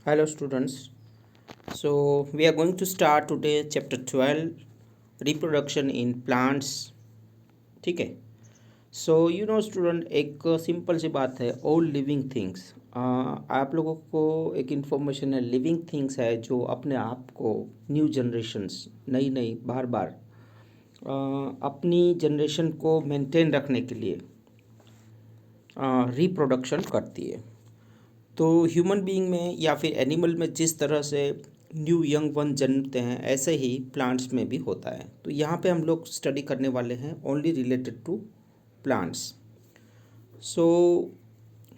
Hello students. So we are going to start today chapter 12 reproduction in plants. ठीक है. So student एक simple सी बात है all living things. आप लोगों को एक इन्फॉर्मेशन है लिविंग थिंग्स है जो अपने आप को न्यू जनरेशन्स नई नई बार बार अपनी जनरेशन को मेंटेन रखने के लिए रिप्रोडक्शन करती है. तो ह्यूमन बीइंग में या फिर एनिमल में जिस तरह से न्यू यंग वन जन्मते हैं ऐसे ही प्लांट्स में भी होता है. तो यहाँ पे हम लोग स्टडी करने वाले हैं only related to plants. So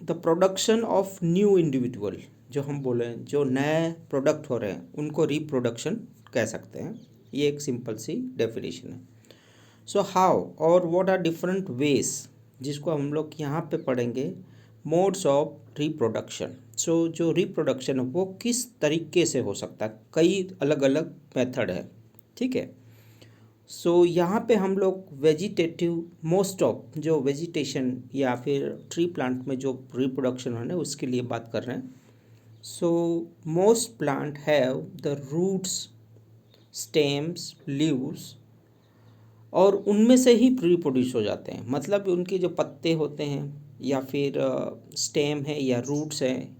the production of new individual जो हम बोले हैं जो नए प्रोडक्ट हो रहे हैं उनको रिप्रोडक्शन कह सकते हैं. ये एक सिंपल सी डेफिनेशन है. सो हाउ और व्हाट आर डिफरेंट वेज जिसको हम लोग यहाँ पे पढ़ेंगे मोड्स ऑफ रिप्रोडक्शन. सो जो रिप्रोडक्शन है वो किस तरीके से हो सकता है, कई अलग अलग मेथड है. ठीक है. सो यहाँ पे हम लोग वेजिटेटिव मोस्ट ऑफ जो वेजिटेशन या फिर ट्री प्लांट में जो रिप्रोडक्शन है उसके लिए बात कर रहे हैं. So most plant have the roots stems leaves और उनमें से ही रिप्रोड्यूस हो जाते हैं. मतलब उनके जो पत्ते होते हैं या फिर स्टेम है या रूट्स हैं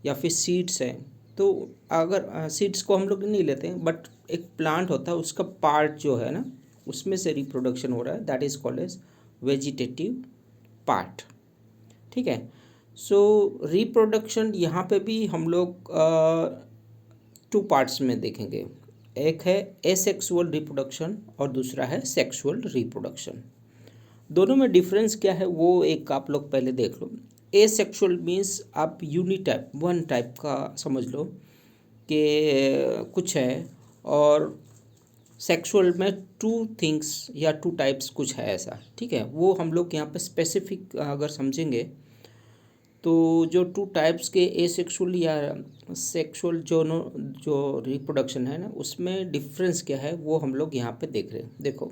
या फिर सीड्स हैं. तो अगर सीड्स को हम लोग नहीं लेते हैं बट एक प्लांट होता है उसका पार्ट जो है ना उसमें से रिप्रोडक्शन हो रहा है. That is called as vegetative part. ठीक है. सो रिप्रोडक्शन यहाँ पे भी हम लोग टू पार्ट्स में देखेंगे. एक है एसेक्सुअल रिप्रोडक्शन और दूसरा है सेक्सुअल रिप्रोडक्शन. दोनों में डिफरेंस क्या है वो एक आप लोग पहले देख लो. एसेक्सुअल मीन्स आप यूनिटाइप वन टाइप का समझ लो कि कुछ है और सेक्सुअल में टू थिंग्स या टू टाइप्स कुछ है ऐसा. ठीक है. वो हम लोग यहाँ पे स्पेसिफिक अगर समझेंगे तो जो टू टाइप्स के एसेक्सुअल या सेक्सुअल जो रिप्रोडक्शन है ना उसमें डिफरेंस क्या है वो हम लोग यहाँ पे देख रहे हैं. देखो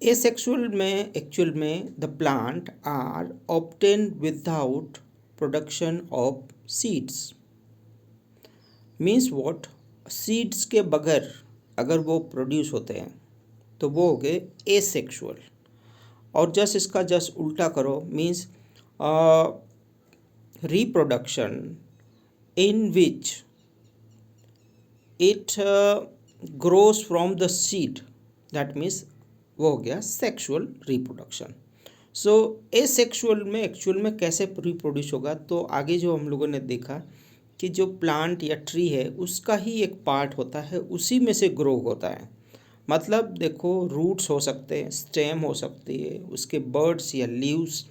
एसेक्सुअल में एक्चुअल में the plant are obtain without production of seeds. Means what, seeds के बगैर अगर वो प्रोड्यूस होते हैं तो वो हो गए एसेक्सुअल. और इसका जस्ट उल्टा करो means reproduction in which it grows from the seed, that means वो हो गया सेक्सुअल रिप्रोडक्शन. सो एसेक्सुअल में एक्चुअल में कैसे रिप्रोड्यूस होगा तो आगे जो हम लोगों ने देखा कि जो प्लांट या ट्री है उसका ही एक पार्ट होता है उसी में से ग्रो होता है. मतलब देखो रूट्स हो सकते हैं, स्टेम हो सकती है, उसके बर्ड्स या लीव्स,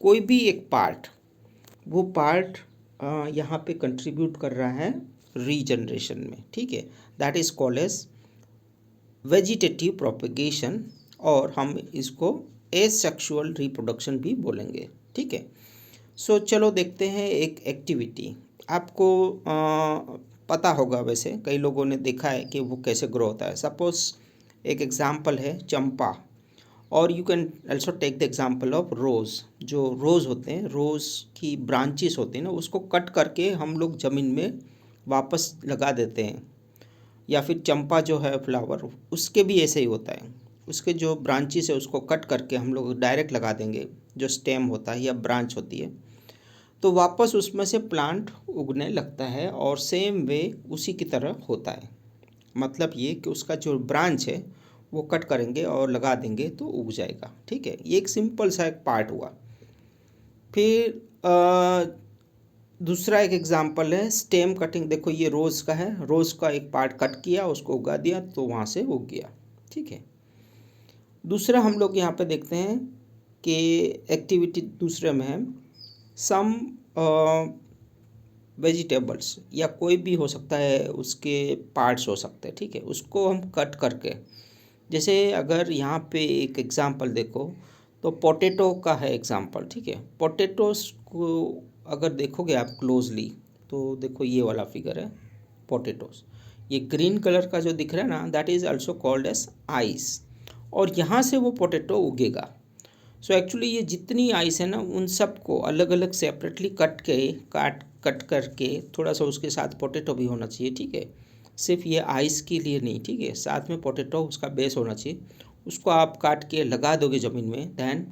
कोई भी एक पार्ट वो पार्ट यहाँ पे कंट्रीब्यूट कर रहा है रीजनरेशन में. ठीक है. That is called as vegetative propagation और हम इसको एसेक्सुअल रिप्रोडक्शन भी बोलेंगे. ठीक है. सो चलो देखते हैं एक एक्टिविटी. आपको पता होगा वैसे कई लोगों ने देखा है कि वो कैसे ग्रो होता है. सपोज एक एग्जांपल है चंपा और you can also take the example of rose. जो रोज़ होते हैं, रोज़ की ब्रांचेस होती हैं ना उसको कट करके हम लोग ज़मीन में वापस लगा देते हैं. या फिर चंपा जो है फ्लावर उसके भी ऐसे ही होता है. उसके जो ब्रांचेस है उसको कट करके हम लोग डायरेक्ट लगा देंगे जो स्टेम होता है या ब्रांच होती है तो वापस उसमें से प्लांट उगने लगता है. और सेम वे उसी की तरह होता है. मतलब ये कि उसका जो ब्रांच है वो कट करेंगे और लगा देंगे तो उग जाएगा. ठीक है. ये एक सिंपल सा एक पार्ट हुआ. फिर दूसरा एक एग्जांपल है स्टेम कटिंग. देखो ये रोज़ का है, रोज़ का एक पार्ट कट किया उसको उगा दिया तो वहाँ से उग गया. ठीक है. दूसरा हम लोग यहाँ पे देखते हैं कि एक्टिविटी दूसरे में है सम वेजिटेबल्स या कोई भी हो सकता है उसके पार्ट्स हो सकते हैं. ठीक है. उसको हम कट करके जैसे अगर यहाँ पे एक एग्जांपल देखो तो पोटैटो का है एग्जांपल. ठीक है. पोटैटोस को अगर देखोगे आप क्लोजली तो देखो ये वाला फिगर है पोटैटोस. ये ग्रीन कलर का जो दिख रहा है ना that is also called as eyes. और यहाँ से वो पोटैटो उगेगा. सो एक्चुअली ये जितनी आइस है ना उन सब को अलग अलग सेपरेटली काट कट करके थोड़ा सा उसके साथ पोटैटो भी होना चाहिए, ठीक है। सिर्फ ये आइस के लिए नहीं, ठीक है, साथ में पोटैटो उसका बेस होना चाहिए। उसको आप काट के लगा दोगे ज़मीन में, then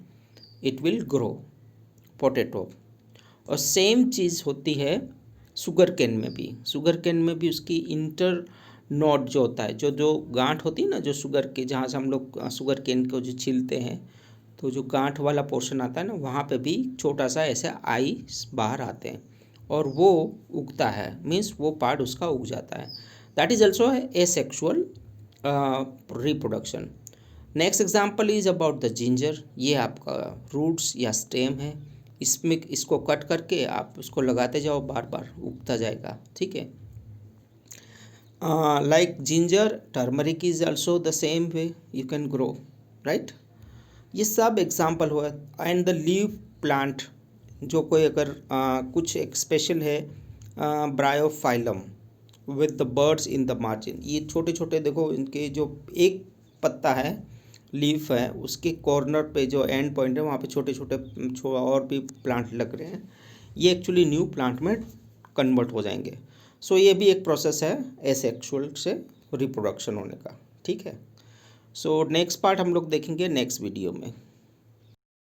it will grow potato. और सेम चीज़ होती है शुगर केन में भी। शुगर केन में भी उसकी इंटर नोड जो होता है, जो जो गांठ होती है ना, जो शुगर के जहाँ से हम लोग शुगर केन को जो छीलते हैं, तो जो गांठ वाला पोर्शन आता है ना, वहाँ पे भी छोटा सा ऐसे आई बाहर आते हैं और वो उगता है, मीन्स वो पार्ट उसका उग जाता है। That is also a sexual reproduction. Next example is about the ginger. ये आपका रूट्स या स्टेम है, इसमें इसको कट करके आप उसको लगाते जाओ, बार बार उगता जाएगा, ठीक है। Like ginger, turmeric is also the same way you can grow, right. ये सब एग्जाम्पल हुआ। एंड द लीव प्लांट, जो कोई अगर कुछ एक स्पेशल है, Bryophyllum with the birds in the margin. ये छोटे छोटे देखो, इनके जो एक पत्ता है, लीफ है, उसके कॉर्नर पे जो एंड पॉइंट है वहाँ पे छोटे छोटे और भी प्लांट लग रहे हैं। ये एक्चुअली न्यू प्लांट में कन्वर्ट हो जाएंगे। सो ये भी एक प्रोसेस है एसेक्सुअल से रिप्रोडक्शन होने का, ठीक है। सो नेक्स्ट पार्ट हम लोग देखेंगे नेक्स्ट वीडियो में।